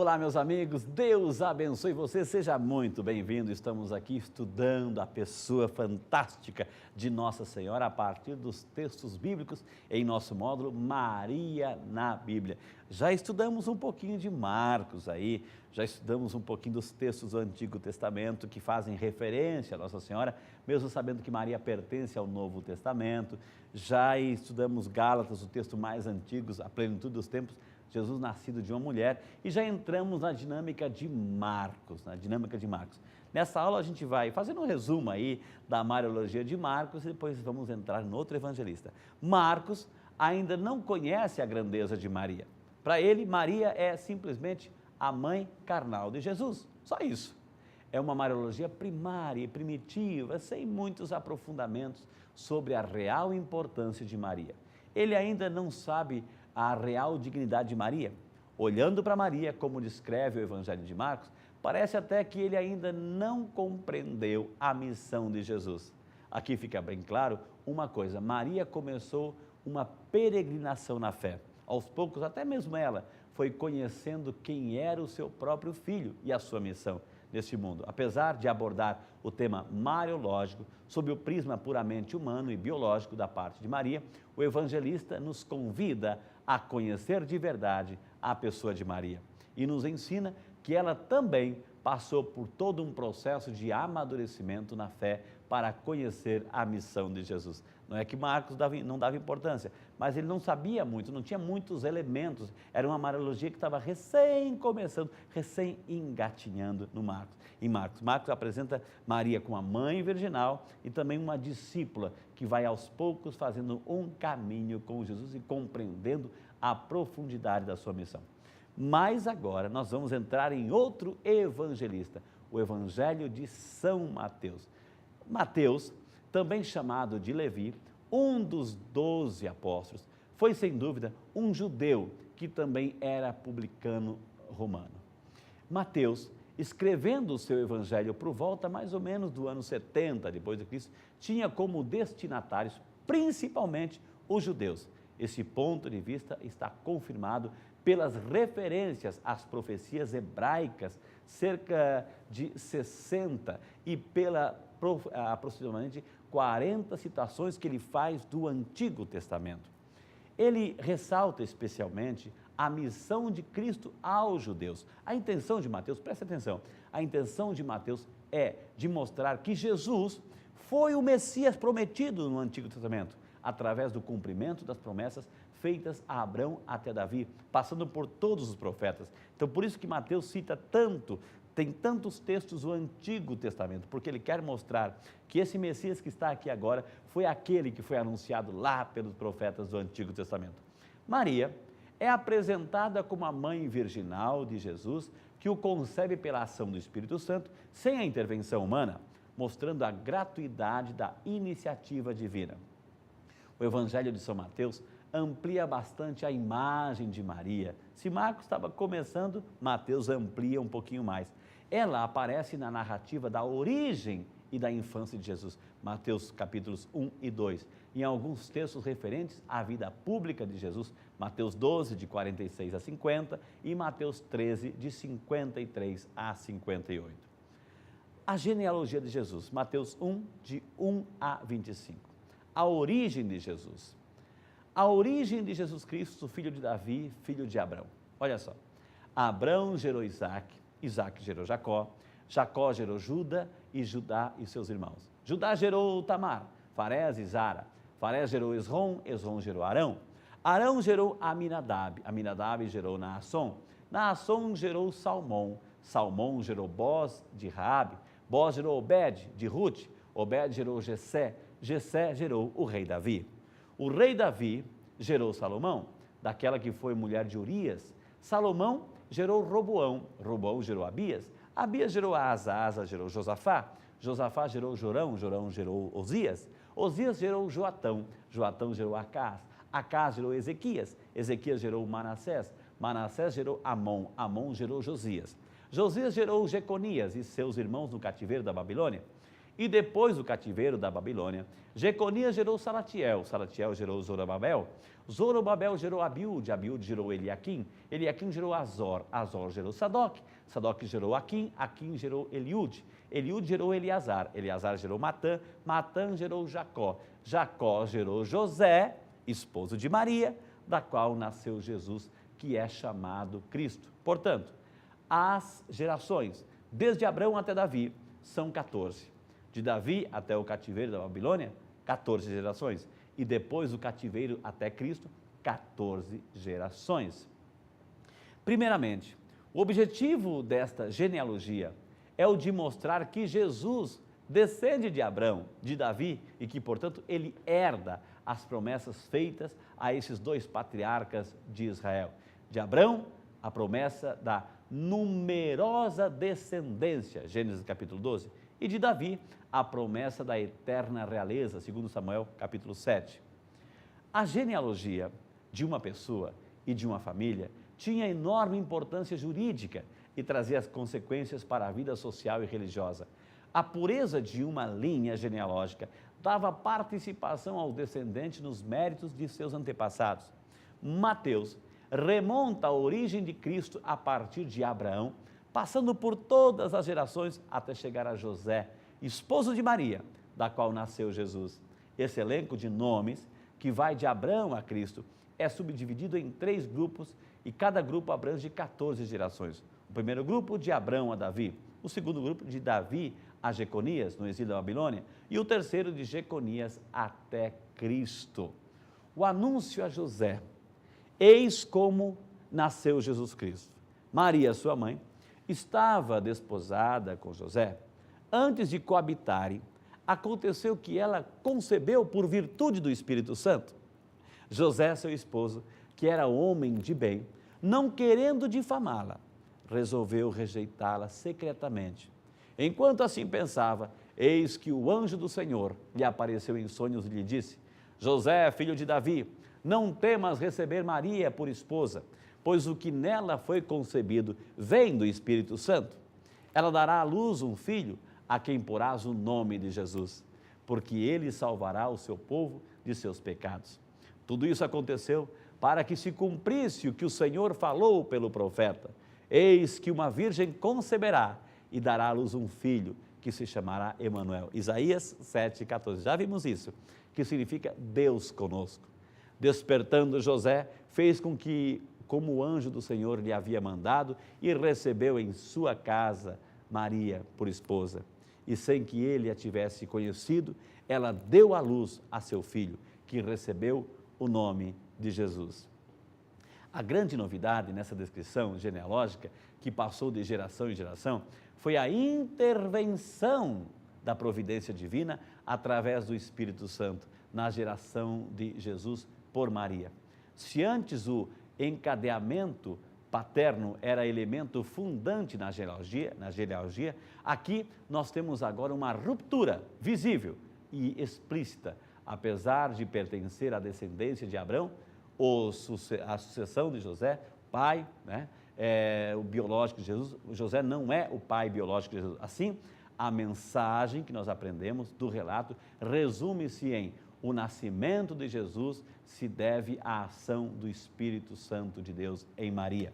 Olá, meus amigos, Deus abençoe você, seja muito bem-vindo. Estamos aqui estudando a pessoa fantástica de Nossa Senhora a partir dos textos bíblicos em nosso módulo Maria na Bíblia. Já estudamos um pouquinho de Marcos aí, já estudamos um pouquinho dos textos do Antigo Testamento que fazem referência a Nossa Senhora, mesmo sabendo que Maria pertence ao Novo Testamento. Já estudamos Gálatas, o texto mais antigo, a plenitude dos tempos, Jesus nascido de uma mulher, e já entramos na dinâmica de Marcos, Nessa aula a gente vai fazendo um resumo aí da Mariologia de Marcos e depois vamos entrar no outro evangelista. Marcos ainda não conhece a grandeza de Maria. Para ele, Maria é simplesmente a mãe carnal de Jesus, só isso. É uma Mariologia primária e primitiva, sem muitos aprofundamentos sobre a real importância de Maria. Ele ainda não sabe a real dignidade de Maria. Olhando para Maria, como descreve o Evangelho de Marcos, parece até que ele ainda não compreendeu a missão de Jesus. Aqui fica bem claro uma coisa: Maria começou uma peregrinação na fé. Aos poucos, até mesmo ela foi conhecendo quem era o seu próprio filho e a sua missão neste mundo. Apesar de abordar o tema mariológico sob o prisma puramente humano e biológico da parte de Maria, o evangelista nos convida a conhecer de verdade a pessoa de Maria e nos ensina que ela também passou por todo um processo de amadurecimento na fé para conhecer a missão de Jesus. Não é que Marcos não dava importância, mas ele não sabia muito, não tinha muitos elementos, era uma Mariologia que estava recém começando, recém engatinhando em Marcos. Marcos apresenta Maria como a mãe virginal e também uma discípula que vai aos poucos fazendo um caminho com Jesus e compreendendo a profundidade da sua missão. Mas agora nós vamos entrar em outro evangelista, o Evangelho de São Mateus. Mateus, também chamado de Levi, um dos 12 apóstolos, foi sem dúvida um judeu que também era publicano romano. Mateus, escrevendo o seu evangelho por volta mais ou menos do ano 70 depois de Cristo, tinha como destinatários principalmente os judeus. Esse ponto de vista está confirmado pelas referências às profecias hebraicas, cerca de 60, e pela aproximadamente 40 citações que ele faz do Antigo Testamento. Ele ressalta especialmente a missão de Cristo aos judeus. A intenção de Mateus, presta atenção, a intenção de Mateus é de mostrar que Jesus foi o Messias prometido no Antigo Testamento, através do cumprimento das promessas feitas a Abraão até Davi, passando por todos os profetas. Então, por isso que Mateus cita tanto, tem tantos textos do Antigo Testamento, porque ele quer mostrar que esse Messias que está aqui agora foi aquele que foi anunciado lá pelos profetas do Antigo Testamento. Maria é apresentada como a mãe virginal de Jesus, que o concebe pela ação do Espírito Santo, sem a intervenção humana, mostrando a gratuidade da iniciativa divina. O Evangelho de São Mateus amplia bastante a imagem de Maria. Se Marcos estava começando, Mateus amplia um pouquinho mais. Ela aparece na narrativa da origem e da infância de Jesus, Mateus capítulos 1 e 2, em alguns textos referentes à vida pública de Jesus, Mateus 12, de 46 a 50 e Mateus 13, de 53 a 58. A genealogia de Jesus, Mateus 1, de 1 a 25. A origem de Jesus. A origem de Jesus Cristo, filho de Davi, filho de Abraão. Olha só, Abraão gerou Isaac, Isaac gerou Jacó, Jacó gerou Judá e Judá e seus irmãos. Judá gerou Tamar, Farés e Zara, Farés gerou Esrom, Esrom gerou Arão, Arão gerou Aminadab, Aminadab gerou Naasson, Naasson gerou Salmão, Salmão gerou Boz de Raabe, Boz gerou Obed de Ruth, Obed gerou Jessé, Jessé gerou o rei Davi. O rei Davi gerou Salomão, daquela que foi mulher de Urias. Salomão gerou Roboão, Roboão gerou Abias, Abias gerou Asa, Asa gerou Josafá, Josafá gerou Jorão, Jorão gerou Osias, Osias gerou Joatão, Joatão gerou Acás, Acás gerou Ezequias, Ezequias gerou Manassés, Manassés gerou Amon, Amon gerou Josias, Josias gerou Jeconias e seus irmãos no cativeiro da Babilônia. E depois do cativeiro da Babilônia, Jeconias gerou Salatiel, Salatiel gerou Zorobabel, Zorobabel gerou Abiúde, Abiúde gerou Eliaquim, Eliaquim gerou Azor, Azor gerou Sadoc, Sadoc gerou Aquim, Aquim gerou Eliúde, Eliúde gerou Eleazar, Eleazar gerou Matã, Matã gerou Jacó, Jacó gerou José, esposo de Maria, da qual nasceu Jesus, que é chamado Cristo. Portanto, as gerações, desde Abraão até Davi, são 14. De Davi até o cativeiro da Babilônia, 14 gerações. E depois do cativeiro até Cristo, 14 gerações. Primeiramente, o objetivo desta genealogia é o de mostrar que Jesus descende de Abraão, de Davi, e que, portanto, ele herda as promessas feitas a esses dois patriarcas de Israel. De Abraão, a promessa da numerosa descendência, Gênesis capítulo 12, e de Davi, a promessa da eterna realeza, segundo Samuel capítulo 7. A genealogia de uma pessoa e de uma família tinha enorme importância jurídica e trazia as consequências para a vida social e religiosa. A pureza de uma linha genealógica dava participação ao descendente nos méritos de seus antepassados. Mateus remonta a origem de Cristo a partir de Abraão, passando por todas as gerações até chegar a José, esposo de Maria, da qual nasceu Jesus. Esse elenco de nomes, que vai de Abraão a Cristo, é subdividido em 3 grupos e cada grupo abrange 14 gerações. O primeiro grupo de Abraão a Davi, o segundo grupo de Davi a Jeconias, no exílio da Babilônia, e o terceiro de Jeconias até Cristo. O anúncio a José: eis como nasceu Jesus Cristo. Maria, sua mãe, estava desposada com José. Antes de coabitarem, aconteceu que ela concebeu por virtude do Espírito Santo. José, seu esposo, que era homem de bem, não querendo difamá-la, resolveu rejeitá-la secretamente. Enquanto assim pensava, eis que o anjo do Senhor lhe apareceu em sonhos e lhe disse: José, filho de Davi, não temas receber Maria por esposa, pois o que nela foi concebido vem do Espírito Santo. Ela dará à luz um filho, a quem porás o nome de Jesus, porque ele salvará o seu povo de seus pecados. Tudo isso aconteceu para que se cumprisse o que o Senhor falou pelo profeta: eis que uma virgem conceberá e dará à luz um filho, que se chamará Emanuel. Isaías 7,14. Já vimos isso, que significa Deus conosco. Despertando José, fez com que, como o anjo do Senhor lhe havia mandado, e recebeu em sua casa Maria por esposa. E sem que ele a tivesse conhecido, ela deu à luz a seu filho, que recebeu o nome de Jesus. A grande novidade nessa descrição genealógica, que passou de geração em geração, foi a intervenção da providência divina através do Espírito Santo na geração de Jesus por Maria. Se antes o encadeamento paterno era elemento fundante na genealogia, aqui nós temos agora uma ruptura visível e explícita. Apesar de pertencer à descendência de Abraão, a sucessão de José, pai, o biológico de Jesus, José não é o pai biológico de Jesus. Assim, a mensagem que nós aprendemos do relato resume-se em: o nascimento de Jesus se deve à ação do Espírito Santo de Deus em Maria.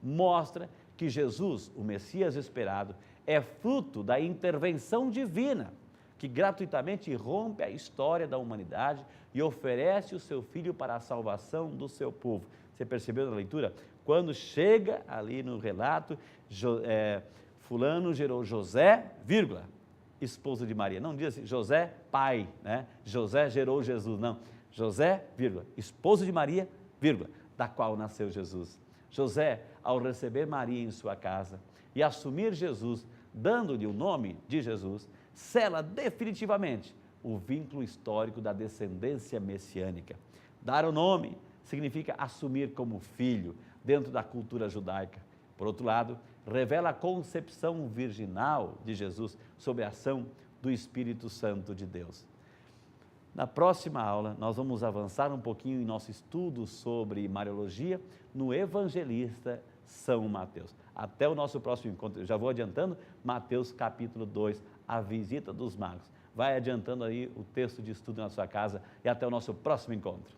Mostra que Jesus, o Messias esperado, é fruto da intervenção divina, que gratuitamente rompe a história da humanidade e oferece o seu Filho para a salvação do seu povo. Você percebeu na leitura? Quando chega ali no relato, fulano gerou José, vírgula, esposo de Maria. Não diz assim, José, pai, José gerou Jesus, não. José, vírgula, esposo de Maria, vírgula, da qual nasceu Jesus. José, ao receber Maria em sua casa e assumir Jesus, dando-lhe o nome de Jesus, sela definitivamente o vínculo histórico da descendência messiânica. Dar o nome significa assumir como filho dentro da cultura judaica. Por outro lado, revela a concepção virginal de Jesus sob a ação do Espírito Santo de Deus. Na próxima aula, nós vamos avançar um pouquinho em nosso estudo sobre Mariologia no Evangelista São Mateus. Até o nosso próximo encontro. Eu já vou adiantando, Mateus capítulo 2. a visita dos magos. Vai adiantando aí o texto de estudo na sua casa e até o nosso próximo encontro.